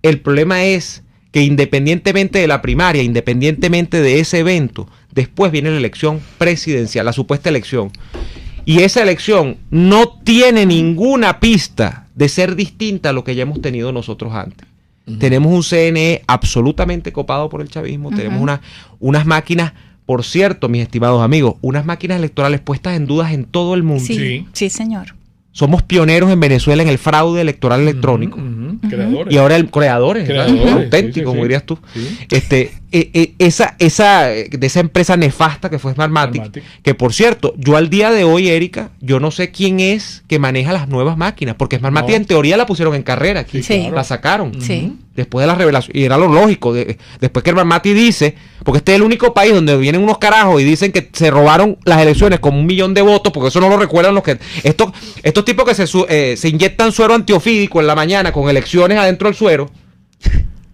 El problema es que independientemente de la primaria, independientemente de ese evento, después viene la elección presidencial, la supuesta elección. Y esa elección no tiene ninguna pista de ser distinta a lo que ya hemos tenido nosotros antes. Tenemos un CNE absolutamente copado por el chavismo, tenemos unas máquinas, por cierto, mis estimados amigos, unas máquinas electorales puestas en dudas en todo el mundo. Sí, señor. Somos pioneros en Venezuela en el fraude electoral electrónico. Creadores. Y ahora creadores. Auténticos, como dirías tú. Sí. De esa empresa nefasta que fue Smartmatic, que por cierto, yo al día de hoy, Erika, yo no sé quién es que maneja las nuevas máquinas, porque Smartmatic en teoría la pusieron en carrera aquí, la sacaron. Después de la revelación, y era lo lógico, después que Smartmatic dice, porque este es el único país donde vienen unos carajos y dicen que se robaron las elecciones con 1 millón de votos, porque eso no lo recuerdan los que... Estos tipos que se inyectan suero antiofídico en la mañana con elecciones adentro del suero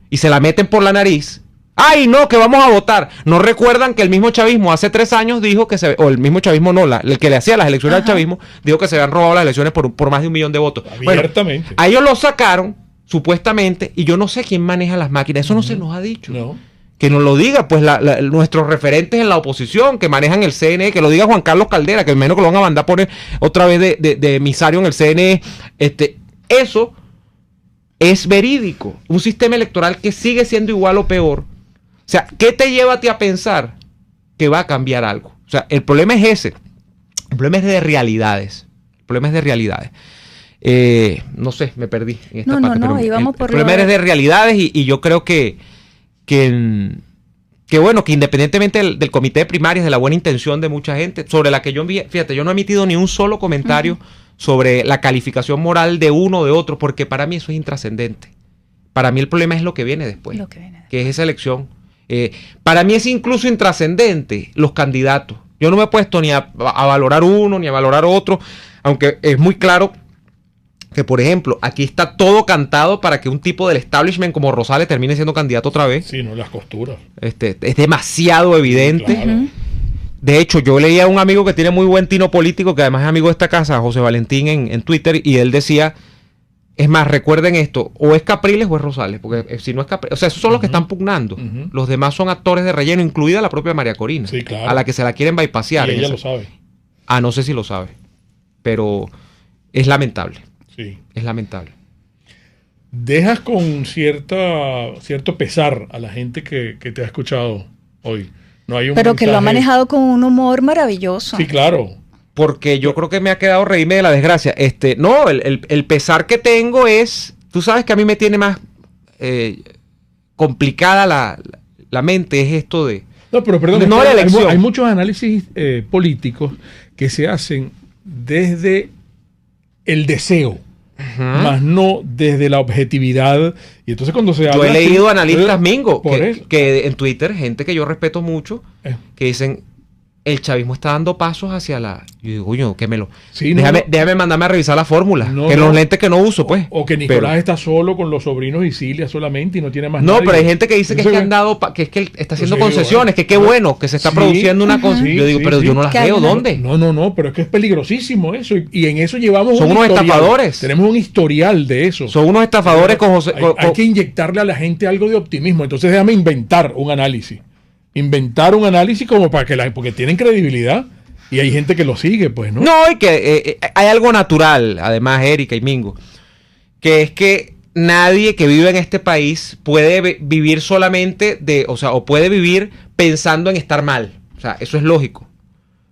y se la meten por la nariz. ¡Ay, no, que vamos a votar! No recuerdan que el mismo chavismo hace 3 años dijo que o el mismo chavismo no, el que le hacía las elecciones al chavismo, dijo que se habían robado las elecciones por más de 1 millón de votos. Abiertamente. Bueno, a ellos lo sacaron, supuestamente, y yo no sé quién maneja las máquinas. Eso no se nos ha dicho. No. Que nos lo diga, pues, nuestros referentes en la oposición, que manejan el CNE, que lo diga Juan Carlos Caldera, que menos que lo van a mandar a poner otra vez de emisario en el CNE. Eso es verídico. Un sistema electoral que sigue siendo igual o peor. O sea, ¿qué te lleva a ti a pensar que va a cambiar algo? O sea, el problema es ese. El problema es de realidades. No sé, me perdí en esta parte. No, íbamos por el problema es de realidades y yo creo que bueno, que independientemente del comité de primarias, de la buena intención de mucha gente, sobre la que yo no he emitido ni un solo comentario sobre la calificación moral de uno o de otro, porque para mí eso es intrascendente. Para mí el problema es lo que viene después, que es esa elección. Para mí es incluso intrascendente los candidatos. Yo no me he puesto ni a valorar uno ni a valorar otro, aunque es muy claro que, por ejemplo, aquí está todo cantado para que un tipo del establishment como Rosales termine siendo candidato otra vez. Sí, no, las costuras. Es demasiado evidente. Claro. De hecho, yo leía a un amigo que tiene muy buen tino político, que además es amigo de esta casa, José Valentín, en Twitter, y él decía, es más, recuerden esto, o es Capriles o es Rosales, porque si no es Capriles, o sea, esos son los que están pugnando. Los demás son actores de relleno, incluida la propia María Corina, a la que se la quieren bypassear. Y ella lo sabe. No sé si lo sabe, pero es lamentable. Sí. Es lamentable. Dejas con cierto pesar a la gente que te ha escuchado hoy. No hay un Pero mensaje... que lo ha manejado con un humor maravilloso. Sí, claro. Porque yo creo que me ha quedado reírme de la desgracia. No, el pesar que tengo es... Tú sabes que a mí me tiene más complicada la mente, es esto de... No, pero perdón, no la elección. Hay muchos análisis políticos que se hacen desde el deseo, más no desde la objetividad. Y entonces cuando se habla... Yo he leído analistas, Mingo, que en Twitter, gente que yo respeto mucho, que dicen... el chavismo está dando pasos hacia la... Yo digo, coño, quémelo. Sí, déjame mandarme a revisar la fórmula. Los lentes que no uso, pues. O que Nicolás está solo con los sobrinos y Cilia solamente y no tiene más No, nadie. pero hay gente que dice que es que han dado... que es que él está haciendo concesiones, que qué bueno, que se está produciendo una concesión. Yo digo, pero yo no las veo, ¿dónde? No, pero es que es peligrosísimo eso. Y en eso llevamos Son unos estafadores. Tenemos un historial de eso. Son unos estafadores con José... Hay que inyectarle a la gente algo de optimismo. Entonces déjame inventar un análisis. Como para que porque tienen credibilidad y hay gente que lo sigue, pues, ¿no? No, y que hay algo natural, además, Erika y Mingo, que es que nadie que vive en este país puede vivir solamente o puede vivir pensando en estar mal. O sea, eso es lógico.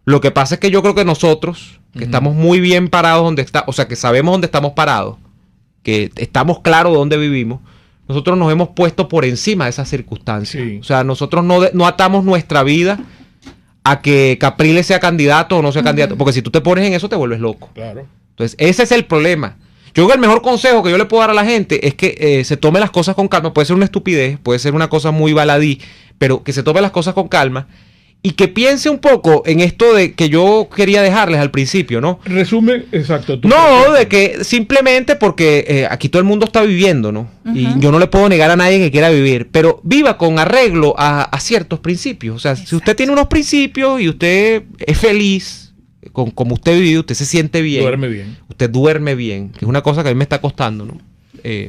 Lo que pasa es que yo creo que nosotros, que estamos muy bien parados donde está, o sea, que sabemos dónde estamos parados, que estamos claros dónde vivimos, nosotros nos hemos puesto por encima de esas circunstancias. Sí. O sea, nosotros no atamos nuestra vida a que Capriles sea candidato o no sea candidato, porque si tú te pones en eso te vuelves loco. Claro. Entonces, ese es el problema. Yo creo que el mejor consejo que yo le puedo dar a la gente es que se tome las cosas con calma. Puede ser una estupidez, puede ser una cosa muy baladí, pero que se tome las cosas con calma y que piense un poco en esto de que yo quería dejarles al principio, ¿no? Resume, exacto. No, de que simplemente porque aquí todo el mundo está viviendo, ¿no? Y yo no le puedo negar a nadie que quiera vivir, pero viva con arreglo a ciertos principios. O sea, si usted tiene unos principios y usted es feliz con como usted vive, usted se siente bien. Duerme bien. Usted duerme bien, que es una cosa que a mí me está costando, ¿no?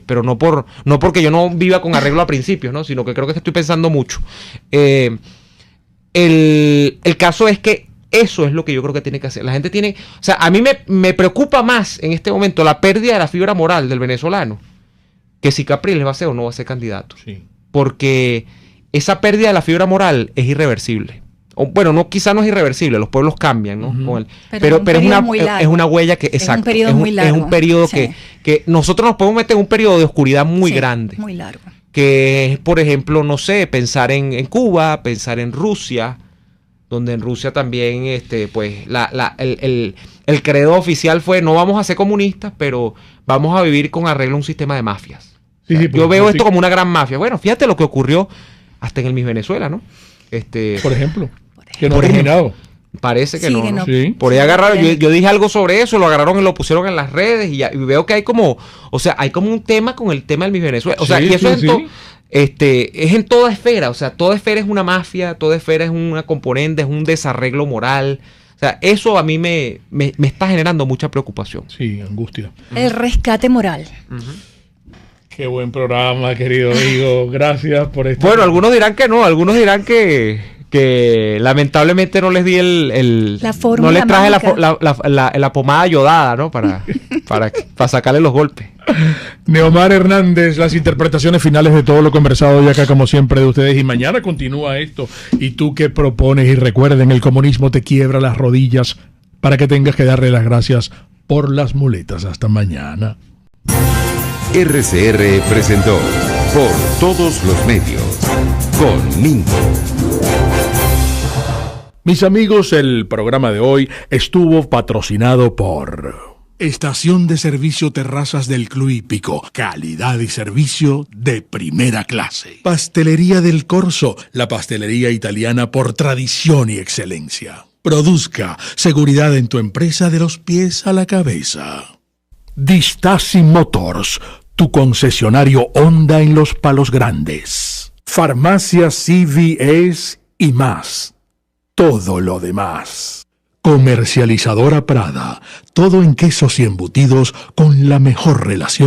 Pero no porque yo no viva con arreglo a principios, ¿no? Sino que creo que estoy pensando mucho. El caso es que eso es lo que yo creo que tiene que hacer. La gente tiene... O sea, a mí me preocupa más en este momento la pérdida de la fibra moral del venezolano que si Capriles va a ser o no va a ser candidato. Sí. Porque esa pérdida de la fibra moral es irreversible. Bueno, no, quizá no es irreversible, los pueblos cambian, ¿no? Pero es una huella que... Exacto. Es un periodo muy largo. Es un periodo que nosotros nos podemos meter en un periodo de oscuridad muy grande. Muy largo. Que es, por ejemplo, no sé, pensar en Cuba, pensar en Rusia, donde en Rusia también, pues, el credo oficial fue no vamos a ser comunistas, pero vamos a vivir con arreglo un sistema de mafias. Sí, o sea, yo veo esto como una gran mafia. Bueno, fíjate lo que ocurrió hasta en el Miss Venezuela, ¿no? Por ejemplo, que no ha terminado. Parece que no. Sí. Por ahí agarraron, yo dije algo sobre eso, lo agarraron y lo pusieron en las redes y veo que hay como, o sea, hay como un tema con el tema del Miss Venezuela. O sea, y eso es en toda esfera, o sea, toda esfera es una mafia, toda esfera es una componente, es un desarreglo moral. O sea, eso a mí me está generando mucha preocupación. Sí, angustia. El rescate moral. Qué buen programa, querido amigo. Gracias por esto. Bueno, algunos dirán que no, algunos dirán que lamentablemente no les di la fórmula, no les traje la pomada yodada, ¿no? Para sacarle los golpes. Neomar Hernández, las interpretaciones finales de todo lo conversado hoy acá, como siempre, de ustedes. Y mañana continúa esto. ¿Y tú qué propones? Y recuerden, el comunismo te quiebra las rodillas para que tengas que darle las gracias por las muletas. Hasta mañana. RCR presentó Por Todos los Medios con Mingo. Mis amigos, el programa de hoy estuvo patrocinado por Estación de Servicio Terrazas del Club Hípico. Calidad y servicio de primera clase. Pastelería del Corso, la pastelería italiana por tradición y excelencia. Produzca seguridad en tu empresa de los pies a la cabeza. Distasi Motors, tu concesionario Honda en Los Palos Grandes. Farmacia CVS y más. Todo lo demás. Comercializadora Prada, todo en quesos y embutidos con la mejor relación.